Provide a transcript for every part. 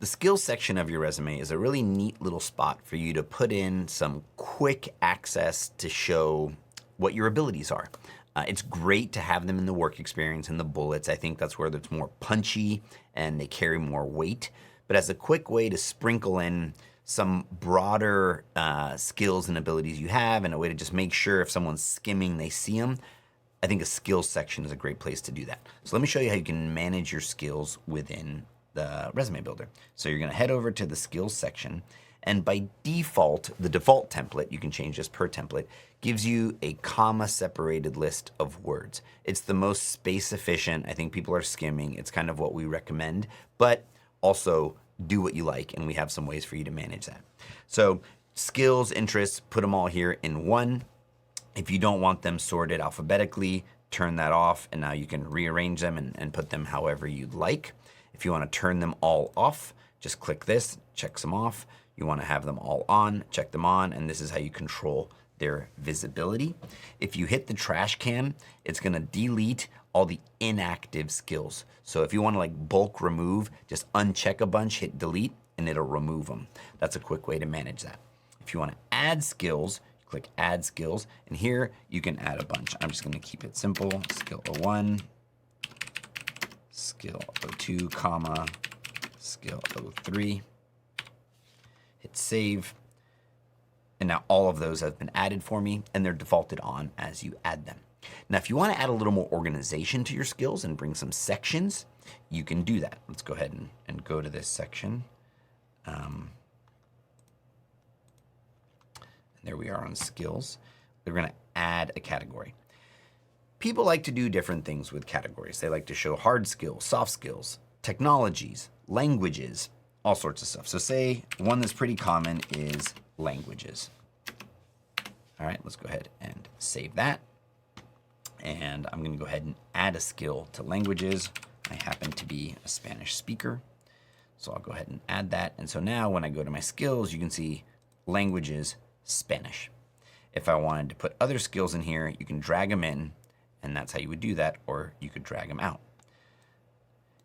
The skills section of your resume is a really neat little spot for you to put in some quick access to show what your abilities are. It's great to have them in the work experience and the bullets. I think that's where it's more punchy and they carry more weight. But as a quick way to sprinkle in some broader skills and abilities you have, and a way to just make sure if someone's skimming, they see them, I think a skills section is a great place to do that. So let me show you how you can manage your skills within the resume builder. So you're going to head over to the skills section, and by default, the default template, you can change this per template, gives you a comma separated list of words. It's the most space efficient. I think people are skimming. It's kind of what we recommend, but also do what you like, and we have some ways for you to manage that. So skills, interests, put them all here in one. If you don't want them sorted alphabetically, turn that off, and now you can rearrange them and put them however you'd like. If you want to turn them all off, just click this, checks them off. You want to have them all on, check them on, and this is how you control their visibility. If you hit the trash can, it's going to delete all the inactive skills. So if you want to like bulk remove, just uncheck a bunch, hit delete, and it'll remove them. That's a quick way to manage that. If you want to add skills, click add skills, and here you can add a bunch. I'm just going to keep it simple. Skill 01, skill 02, comma, skill 03. Hit save. And now all of those have been added for me, and they're defaulted on as you add them. Now, if you want to add a little more organization to your skills and bring some sections, you can do that. Let's go ahead and go to this section. There we are on skills. We're going to add a category. People like to do different things with categories. They like to show hard skills, soft skills, technologies, languages, all sorts of stuff. So say one that's pretty common is languages. All right, let's go ahead and save that. And I'm going to go ahead and add a skill to languages. I happen to be a Spanish speaker, so I'll go ahead and add that. And so now when I go to my skills, you can see languages, Spanish. If I wanted to put other skills in here, you can drag them in, and that's how you would do that, or you could drag them out.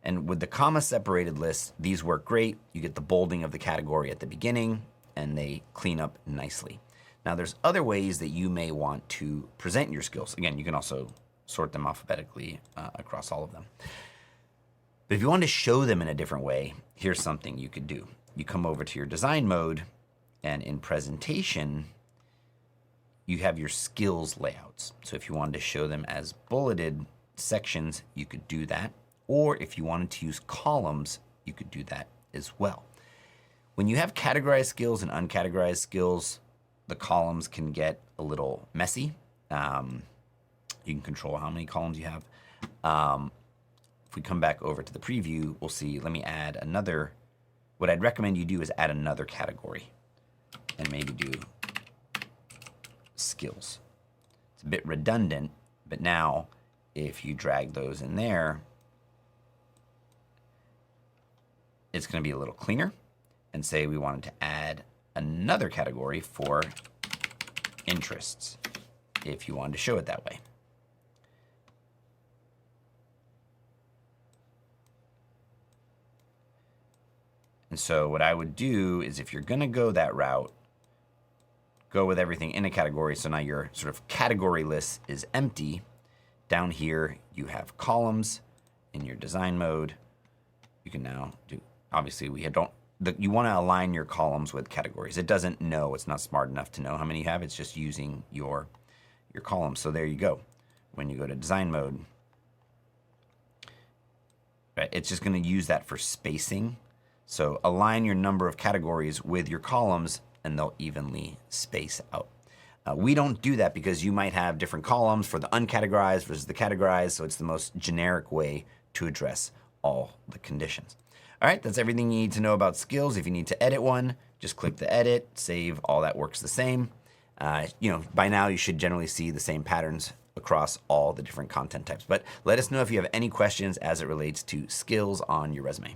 And with the comma separated list, these work great. You get the bolding of the category at the beginning, and they clean up nicely. Now there's other ways that you may want to present your skills. Again, you can also sort them alphabetically across all of them. But if you want to show them in a different way, here's something you could do. You come over to your design mode, and in presentation, you have your skills layouts. So if you wanted to show them as bulleted sections, you could do that. Or if you wanted to use columns, you could do that as well. When you have categorized skills and uncategorized skills, the columns can get a little messy. You can control how many columns you have. If we come back over to the preview, we'll see, let me add another. What I'd recommend you do is add another category and maybe do skills. It's a bit redundant, but now if you drag those in there, it's going to be a little cleaner. And say we wanted to add another category for interests, if you wanted to show it that way. And so what I would do is, if you're going to go that route, go with everything in a category. So now your sort of category list is empty. Down here, you have columns in your design mode. You can now do, obviously you want to align your columns with categories. It doesn't know, it's not smart enough to know how many you have. It's just using your columns. So there you go. When you go to design mode, right, it's just going to use that for spacing. So align your number of categories with your columns, and they'll evenly space out. We don't do that because you might have different columns for the uncategorized versus the categorized, so it's the most generic way to address all the conditions. All right, that's everything you need to know about skills. If you need to edit one, just click the edit, save, all that works the same. By now you should generally see the same patterns across all the different content types. But let us know if you have any questions as it relates to skills on your resume.